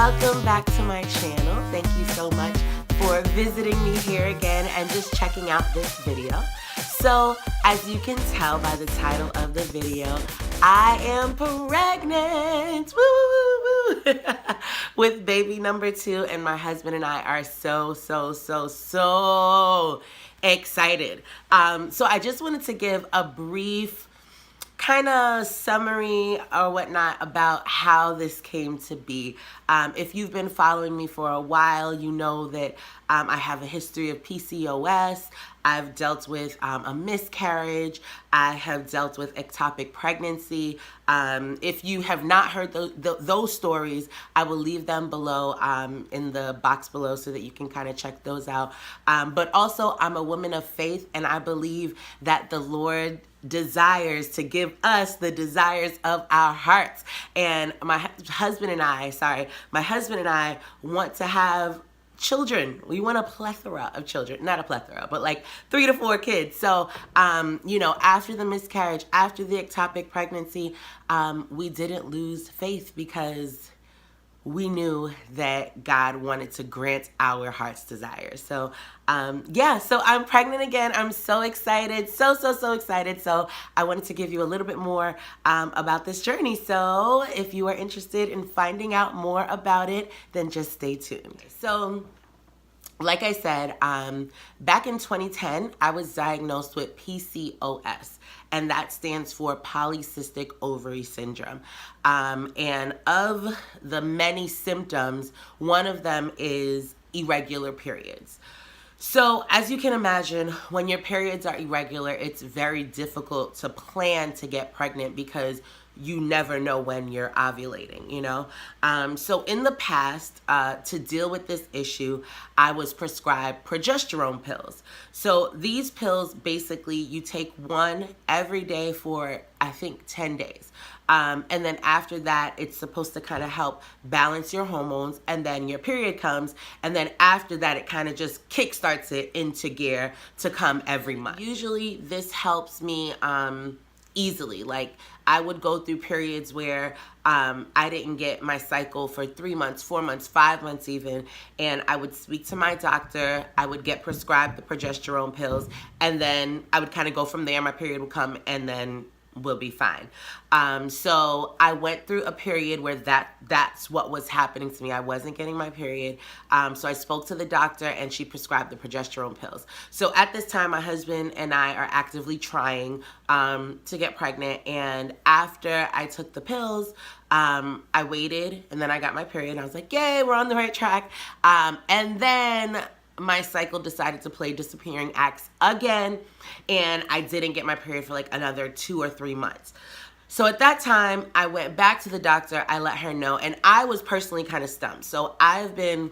welcome back to my channel. Thank you so much for visiting me here again and just checking out this video. So, as you can tell by the title of the video, I am pregnant, woo, woo, woo, with baby number 2, and my husband and I are so excited. So I just wanted to give a brief kind of summary or whatnot about how this came to be. If you've been following me for a while, you know that I have a history of PCOS. I've dealt with a miscarriage. I have dealt with ectopic pregnancy. If you have not heard those stories, I will leave them below in the box below so that you can kind of check those out. But also, I'm a woman of faith, and I believe that the Lord desires to give us the desires of our hearts. And my husband and I want to have children. We want a plethora of children, not a plethora, but like 3 to 4 kids. So, you know, after the miscarriage, after the ectopic pregnancy, we didn't lose faith because we knew that God wanted to grant our heart's desires. So, yeah, so I'm pregnant again. I'm so excited, so excited. So I wanted to give you a little bit more about this journey. So if you are interested in finding out more about it, then just stay tuned. So, like I said, back in 2010, I was diagnosed with PCOS, and that stands for polycystic ovary syndrome. And of the many symptoms, one of them is irregular periods. So as you can imagine, when your periods are irregular, it's very difficult to plan to get pregnant because you never know when you're ovulating, you know? So in the past, to deal with this issue, I was prescribed progesterone pills. So these pills, basically, you take one every day for, I think, 10 days. And then after that, it's supposed to kind of help balance your hormones, and then your period comes, and then after that, it kind of just kickstarts it into gear to come every month. Usually, this helps me easily. Like, I would go through periods where I didn't get my cycle for 3 months, 4 months, 5 months even, and I would speak to my doctor. I would get prescribed the progesterone pills, and then I would kind of go from there. My period would come, and then we'll be fine. So I went through a period where that's what was happening to me. I wasn't getting my period. So I spoke to the doctor, and she prescribed the progesterone pills. So at this time, my husband and I are actively trying to get pregnant. And after I took the pills, I waited, and then I got my period. And I was like, yay, we're on the right track. And then my cycle decided to play disappearing acts again, and I didn't get my period for like another 2 or 3 months. So at that time, I went back to the doctor. I let her know, and I was personally kind of stumped. So I've been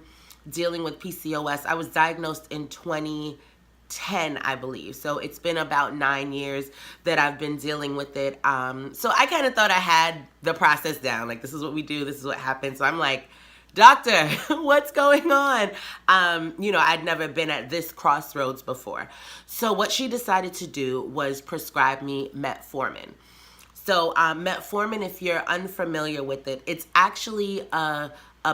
dealing with PCOS. I was diagnosed in 2010, I believe. So it's been about 9 years that I've been dealing with it. So I kind of thought I had the process down. Like, this is what we do. This is what happens. So I'm like, doctor, what's going on? You know, I'd never been at this crossroads before. So what she decided to do was prescribe me metformin. So metformin, if you're unfamiliar with it, it's actually a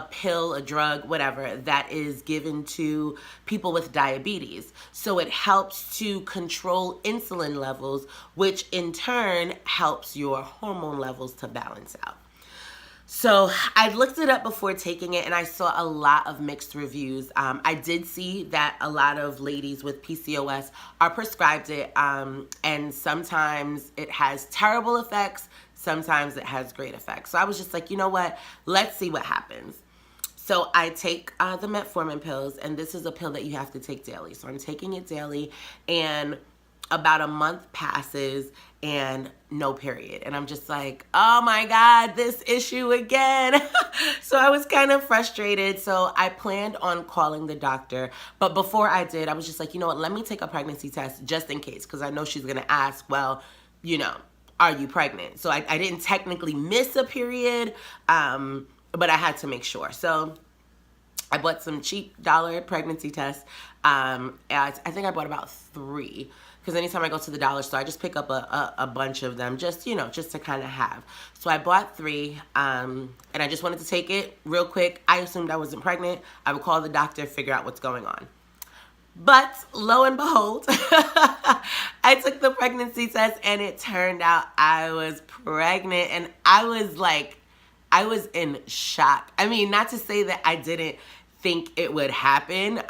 pill, a drug, whatever, that is given to people with diabetes. So it helps to control insulin levels, which in turn helps your hormone levels to balance out. So I looked it up before taking it, and I saw a lot of mixed reviews. I did see that a lot of ladies with PCOS are prescribed it, and sometimes it has terrible effects, sometimes it has great effects. So I was just like, you know what, let's see what happens. So I take the metformin pills, and this is a pill that you have to take daily. So I'm taking it daily, and about a month passes and no period. And I'm just like, oh my God, this issue again. So I was kind of frustrated. So I planned on calling the doctor. But before I did, I was just like, you know what, let me take a pregnancy test just in case. Because I know she's going to ask, well, you know, are you pregnant? So I didn't technically miss a period, but I had to make sure. So I bought some cheap dollar pregnancy tests, I think I bought about 3 because anytime I go to the dollar store, I just pick up a bunch of them, just, you know, just to kind of have. So I bought 3, and I just wanted to take it real quick. I assumed I wasn't pregnant. I would call the doctor, figure out what's going on. But lo and behold, I took the pregnancy test and it turned out I was pregnant, and I was in shock. I mean, not to say that I didn't think it would happen,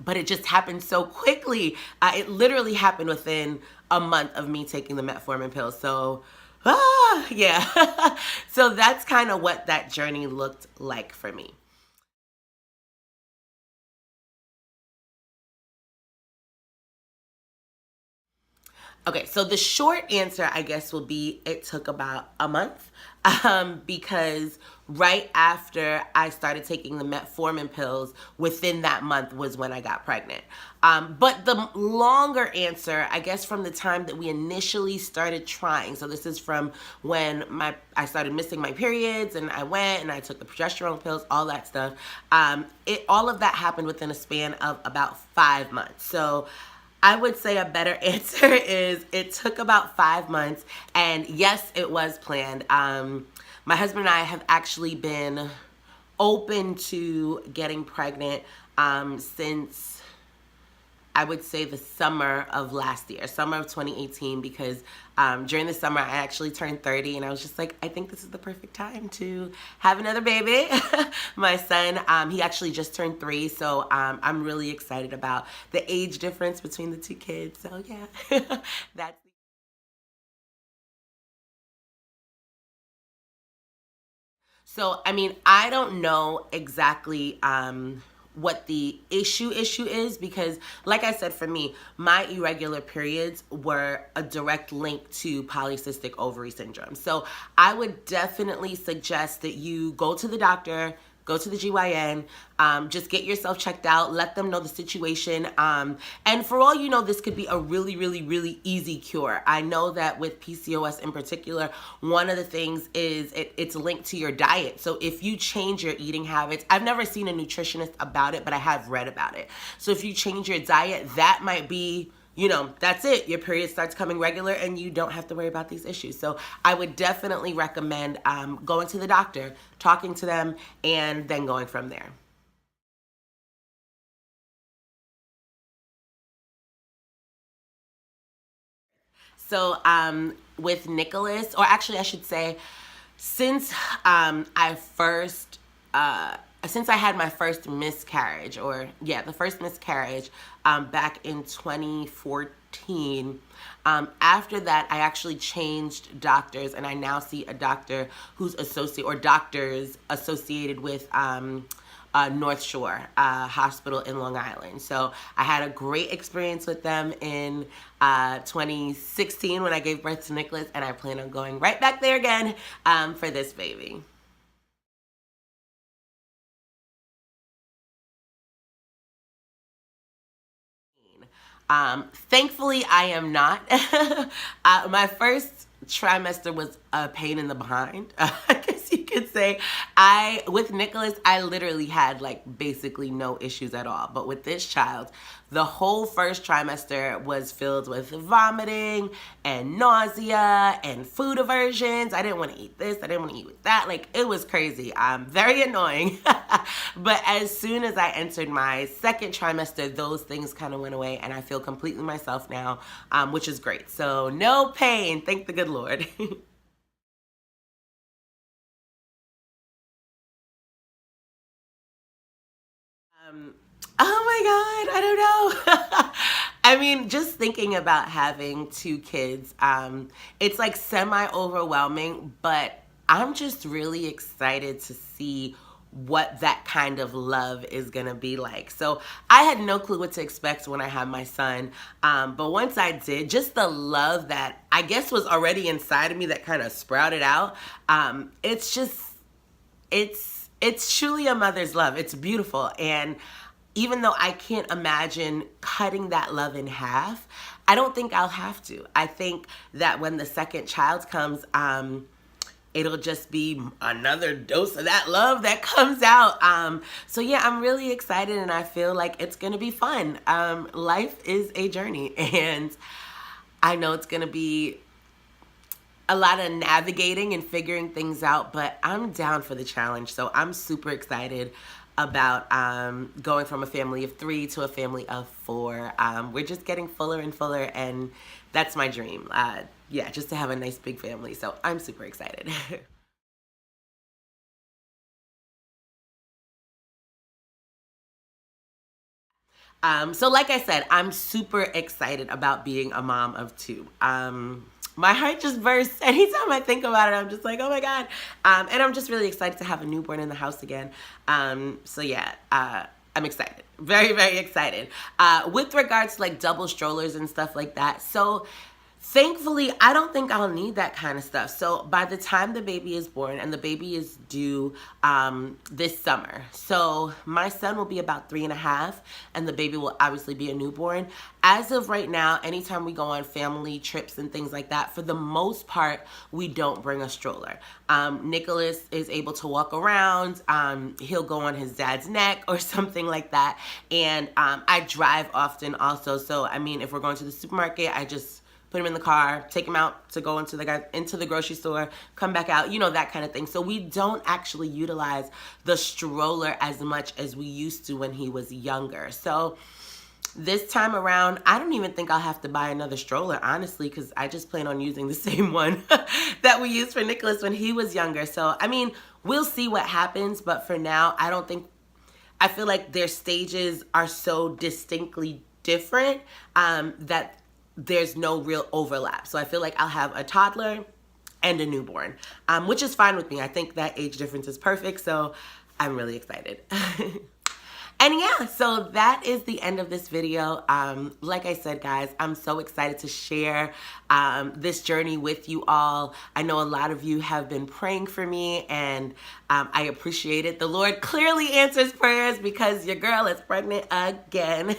but it just happened so quickly. It literally happened within a month of me taking the metformin pills. So, yeah. So that's kind of what that journey looked like for me. Okay, so the short answer, I guess, will be it took about a month, because right after I started taking the metformin pills, within that month was when I got pregnant. But the longer answer, I guess, from the time that we initially started trying, so this is from when I started missing my periods, and I went and I took the progesterone pills, all that stuff. All of that happened within a span of about 5 months. So I would say a better answer is it took about 5 months, and yes, it was planned. My husband and I have actually been open to getting pregnant since, I would say, the summer of last year, summer of 2018, because during the summer I actually turned 30, and I was just like, I think this is the perfect time to have another baby. My son, he actually just turned 3, so I'm really excited about the age difference between the 2 kids. So yeah, that's. So, I mean, I don't know exactly what the issue is, because, like I said, for me, my irregular periods were a direct link to polycystic ovary syndrome. So I would definitely suggest that you go to the doctor, go to the GYN, just get yourself checked out, let them know the situation. And for all you know, this could be a really, really, really easy cure. I know that with PCOS in particular, one of the things is it's linked to your diet. So if you change your eating habits, I've never seen a nutritionist about it, but I have read about it. So if you change your diet, that might be, you know, that's it. Your period starts coming regular and you don't have to worry about these issues. So I would definitely recommend going to the doctor, talking to them, and then going from there. So with Nicholas, or actually I should say, since I first since I had my first miscarriage, or yeah, the first miscarriage back in 2014. After that, I actually changed doctors, and I now see a doctor who's doctors associated with North Shore Hospital in Long Island. So I had a great experience with them in 2016 when I gave birth to Nicholas, and I plan on going right back there again for this baby. Thankfully, I am not. My first trimester was a pain in the behind, I guess you could say. With Nicholas, I literally had like basically no issues at all. But with this child, the whole first trimester was filled with vomiting and nausea and food aversions. I didn't want to eat this. I didn't want to eat with that. Like, it was crazy. Very annoying. But as soon as I entered my second trimester, those things kind of went away, and I feel completely myself now, which is great. So no pain. Thank the good Lord. Um, oh my God, I don't know. I mean, just thinking about having 2 kids, it's like semi overwhelming, but I'm just really excited to see what that kind of love is gonna be like. So I had no clue what to expect when I had my son, but once I did, just the love that I guess was already inside of me that kind of sprouted out. It's just it's truly a mother's love. It's beautiful. And even though I can't imagine cutting that love in half, I don't think I'll have to. I think that when the second child comes, it'll just be another dose of that love that comes out. So yeah, I'm really excited, and I feel like it's gonna be fun. Life is a journey, and I know it's gonna be a lot of navigating and figuring things out, but I'm down for the challenge. So I'm super excited about going from a family of 3 to a family of 4. We're just getting fuller and fuller, and that's my dream. Yeah, just to have a nice big family. So I'm super excited. So like I said, I'm super excited about being a mom of 2. My heart just bursts anytime I think about it. I'm just like, oh my God. And I'm just really excited to have a newborn in the house again. So yeah, I'm excited. Very, very excited. With regards to like double strollers and stuff like that. So thankfully, I don't think I'll need that kind of stuff. So by the time the baby is born, and the baby is due this summer, so my son will be about 3.5, and the baby will obviously be a newborn. As of right now, anytime we go on family trips and things like that, for the most part, we don't bring a stroller. Nicholas is able to walk around. He'll go on his dad's neck or something like that. And I drive often also. So, I mean, if we're going to the supermarket, I just put him in the car, take him out to go into the grocery store, come back out, you know, that kind of thing. So we don't actually utilize the stroller as much as we used to when he was younger. So this time around, I don't even think I'll have to buy another stroller, honestly, because I just plan on using the same one that we used for Nicholas when he was younger. So, I mean, we'll see what happens, but for now, I feel like their stages are so distinctly different that there's no real overlap. So I feel like I'll have a toddler and a newborn, which is fine with me. I think that age difference is perfect, so I'm really excited. And yeah, so that is the end of this video. Like I said, guys, I'm so excited to share this journey with you all. I know a lot of you have been praying for me, and I appreciate it. The Lord clearly answers prayers because your girl is pregnant again.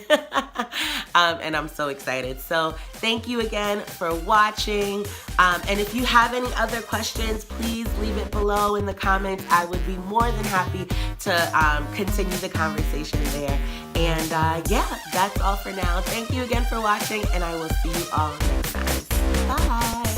And I'm so excited. So thank you again for watching. And if you have any other questions, please leave it below in the comments. I would be more than happy to continue the conversation there. And yeah, that's all for now. Thank you again for watching, and I will see you all next time. Bye.